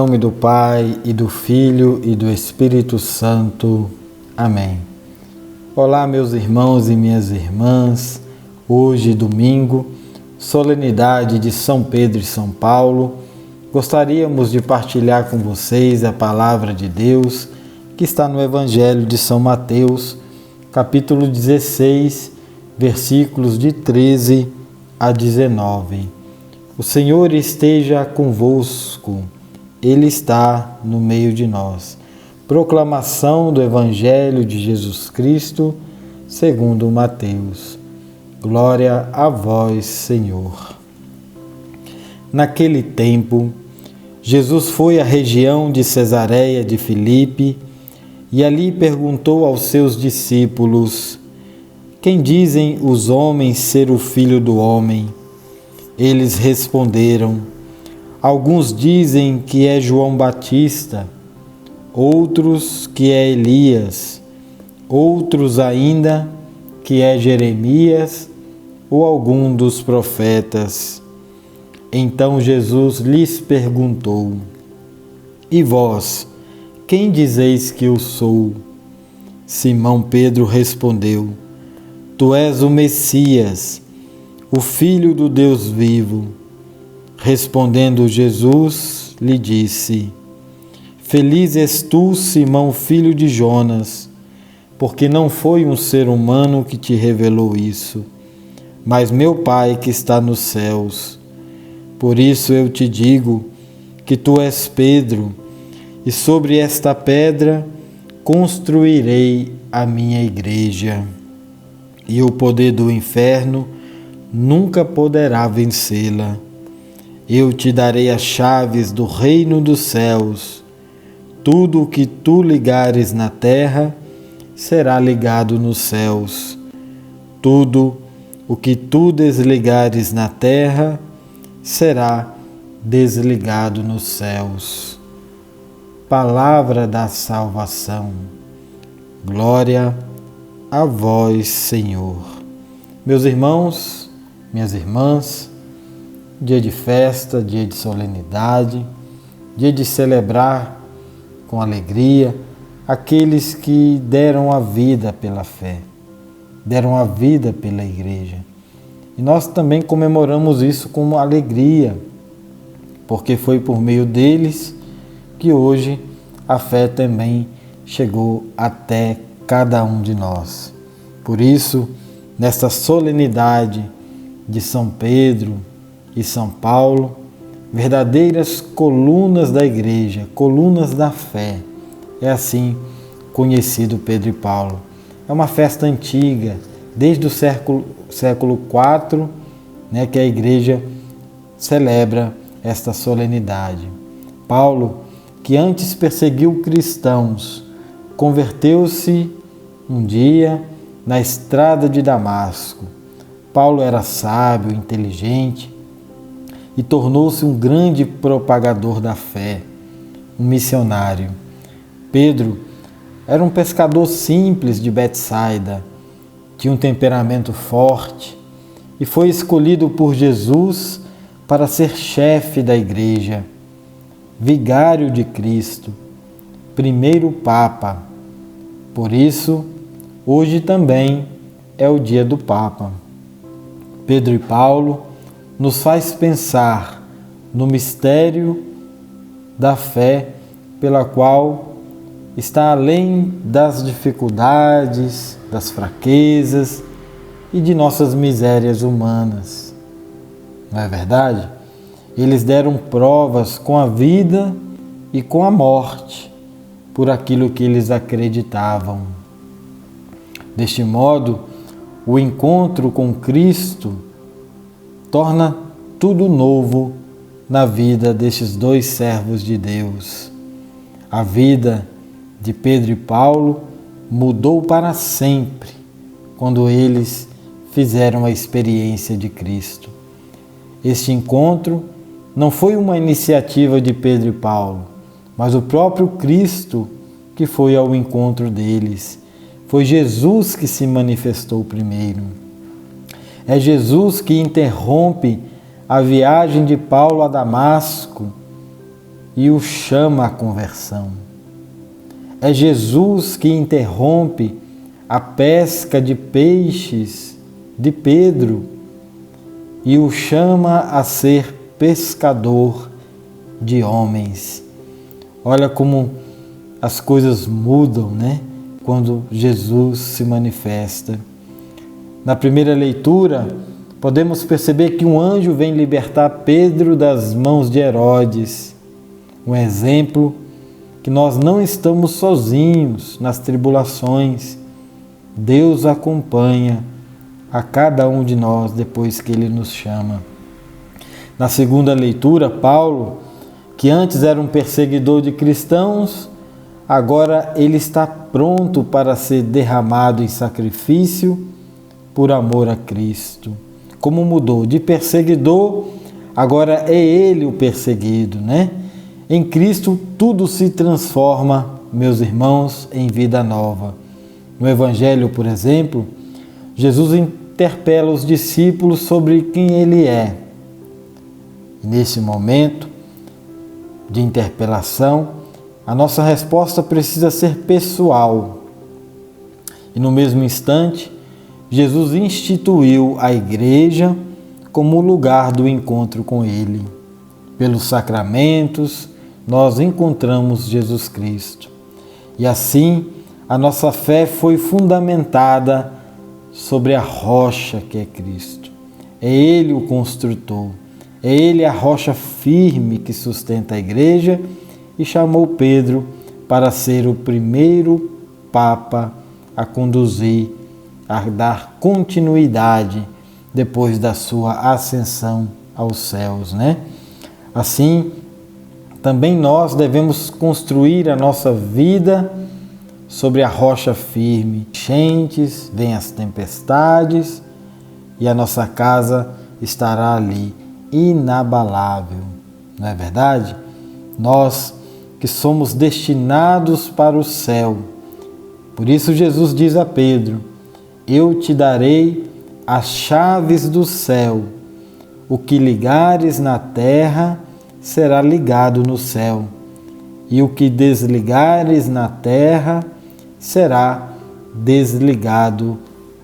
nome do Pai, e do Filho, e do Espírito Santo. Amém. Olá, meus irmãos e minhas irmãs. Hoje, domingo, solenidade de São Pedro e São Paulo, gostaríamos de partilhar com vocês a palavra de Deus que está no Evangelho de São Mateus, capítulo 16, versículos de 13 a 19. O Senhor esteja convosco, Ele está no meio de nós. Proclamação do Evangelho de Jesus Cristo, segundo Mateus. Glória a vós, Senhor. Naquele tempo, Jesus foi à região de Cesareia de Filipe e ali perguntou aos seus discípulos: quem dizem os homens ser o Filho do Homem? Eles responderam: alguns dizem que é João Batista, outros que é Elias, outros ainda que é Jeremias ou algum dos profetas. Então Jesus lhes perguntou: e vós, quem dizeis que eu sou? Simão Pedro respondeu: tu és o Messias, o Filho do Deus vivo. Respondendo Jesus, lhe disse: feliz és tu, Simão, filho de Jonas, porque não foi um ser humano que te revelou isso, mas meu Pai que está nos céus. Por isso eu te digo que tu és Pedro, e sobre esta pedra construirei a minha igreja, e o poder do inferno nunca poderá vencê-la. Eu te darei as chaves do reino dos céus. Tudo o que tu ligares na terra será ligado nos céus. Tudo o que tu desligares na terra será desligado nos céus. Palavra da salvação. Glória a vós, Senhor. Meus irmãos, minhas irmãs, dia de festa, dia de solenidade, dia de celebrar com alegria aqueles que deram a vida pela fé, deram a vida pela igreja. E nós também comemoramos isso com alegria, porque foi por meio deles que hoje a fé também chegou até cada um de nós. Por isso, nesta solenidade de São Pedro e São Paulo, verdadeiras colunas da igreja, colunas da fé, é assim conhecido Pedro e Paulo. É uma festa antiga, desde o século IV, que a igreja celebra esta solenidade. Paulo, que antes perseguiu cristãos, converteu-se um dia na estrada de Damasco. Paulo era sábio, inteligente e tornou-se um grande propagador da fé, um missionário. Pedro era um pescador simples de Betsaida, tinha um temperamento forte e foi escolhido por Jesus para ser chefe da igreja, vigário de Cristo, primeiro Papa. Por isso, hoje também é o dia do Papa. Pedro e Paulo nos faz pensar no mistério da fé pela qual está além das dificuldades, das fraquezas e de nossas misérias humanas. Não é verdade? Eles deram provas com a vida e com a morte por aquilo que eles acreditavam. Deste modo, o encontro com Cristo torna tudo novo na vida destes dois servos de Deus. A vida de Pedro e Paulo mudou para sempre quando eles fizeram a experiência de Cristo. Este encontro não foi uma iniciativa de Pedro e Paulo, mas o próprio Cristo que foi ao encontro deles. Foi Jesus que se manifestou primeiro. É Jesus que interrompe a viagem de Paulo a Damasco e o chama à conversão. É Jesus que interrompe a pesca de peixes de Pedro e o chama a ser pescador de homens. Olha como as coisas mudam, né? Quando Jesus se manifesta. Na primeira leitura, podemos perceber que um anjo vem libertar Pedro das mãos de Herodes. Um exemplo que nós não estamos sozinhos nas tribulações. Deus acompanha a cada um de nós depois que Ele nos chama. Na segunda leitura, Paulo, que antes era um perseguidor de cristãos, agora ele está pronto para ser derramado em sacrifício por amor a Cristo. Como mudou de perseguidor, agora é ele o perseguido, né? Em Cristo tudo se transforma, meus irmãos, em vida nova. No Evangelho, por exemplo, Jesus interpela os discípulos sobre quem ele é. Nesse momento de interpelação, a nossa resposta precisa ser pessoal. E no mesmo instante, Jesus instituiu a igreja como lugar do encontro com Ele. Pelos sacramentos, nós encontramos Jesus Cristo. E assim, a nossa fé foi fundamentada sobre a rocha que é Cristo. É Ele o construtor, é Ele a rocha firme que sustenta a igreja e chamou Pedro para ser o primeiro Papa a conduzir, a dar continuidade depois da sua ascensão aos céus, né? Assim, também nós devemos construir a nossa vida sobre a rocha firme. Enchentes, vêm as tempestades e a nossa casa estará ali, inabalável. Não é verdade? Nós que somos destinados para o céu. Por isso Jesus diz a Pedro: eu te darei as chaves do céu. O que ligares na terra será ligado no céu, e o que desligares na terra será desligado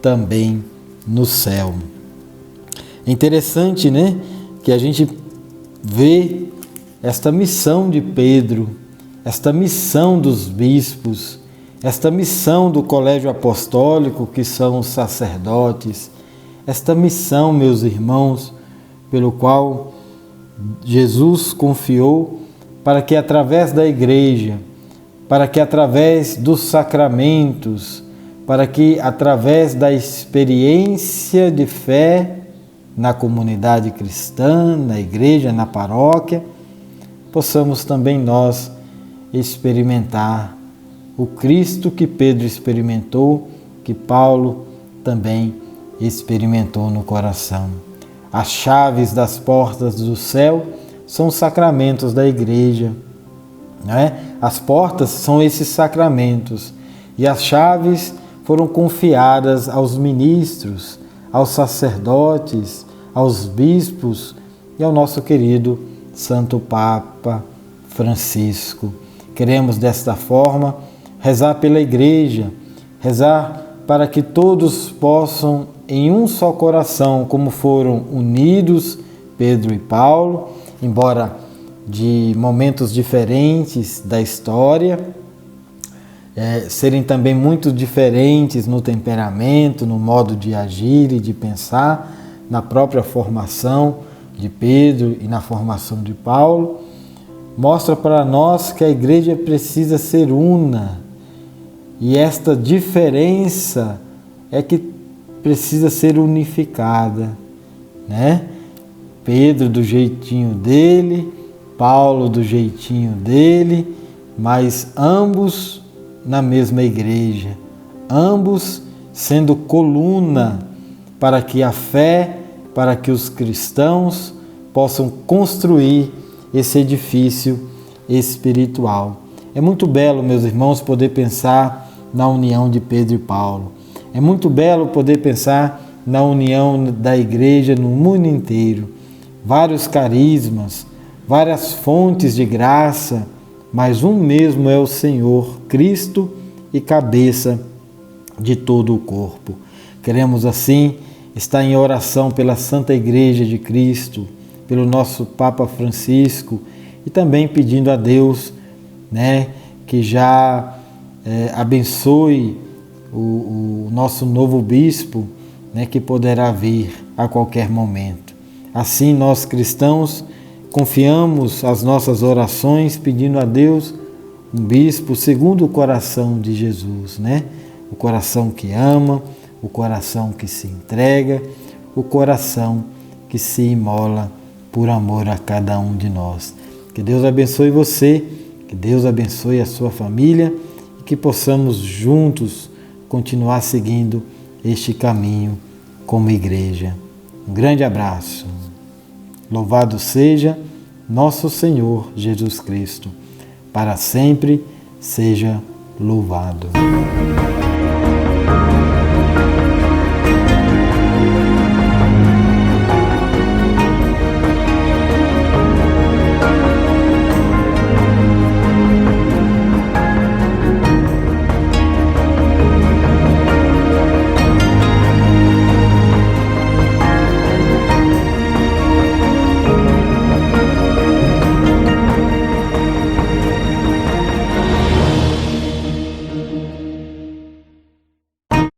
também no céu. É interessante, né, que a gente vê esta missão de Pedro, esta missão dos bispos, esta missão do colégio apostólico, que são os sacerdotes, esta missão, meus irmãos, pelo qual Jesus confiou para que através da igreja, para que através dos sacramentos, para que através da experiência de fé na comunidade cristã, na igreja, na paróquia, possamos também nós experimentar o Cristo que Pedro experimentou, que Paulo também experimentou no coração. As chaves das portas do céu são os sacramentos da igreja, não é? As portas são esses sacramentos e as chaves foram confiadas aos ministros, aos sacerdotes, aos bispos e ao nosso querido Santo Papa Francisco. Queremos desta forma rezar pela igreja, rezar para que todos possam em um só coração, como foram unidos Pedro e Paulo, embora de momentos diferentes da história, serem também muito diferentes no temperamento, no modo de agir e de pensar, na própria formação de Pedro e na formação de Paulo, mostra para nós que a igreja precisa ser una, e esta diferença é que precisa ser unificada, né? Pedro do jeitinho dele, Paulo do jeitinho dele, mas ambos na mesma igreja, ambos sendo coluna para que a fé, para que os cristãos possam construir esse edifício espiritual. É muito belo, meus irmãos, poder pensar na união de Pedro e Paulo. É muito belo poder pensar na união da igreja no mundo inteiro. Vários carismas, várias fontes de graça, mas um mesmo é o Senhor, Cristo e cabeça de todo o corpo. Queremos assim estar em oração pela Santa Igreja de Cristo, pelo nosso Papa Francisco e também pedindo a Deus, que já abençoe o nosso novo bispo, que poderá vir a qualquer momento. Assim, nós cristãos confiamos as nossas orações pedindo a Deus um bispo segundo o coração de Jesus, O coração que ama, o coração que se entrega, o coração que se imola por amor a cada um de nós. Que Deus abençoe você, que Deus abençoe a sua família e que possamos juntos continuar seguindo este caminho como igreja. Um grande abraço. Louvado seja nosso Senhor Jesus Cristo. Para sempre seja louvado.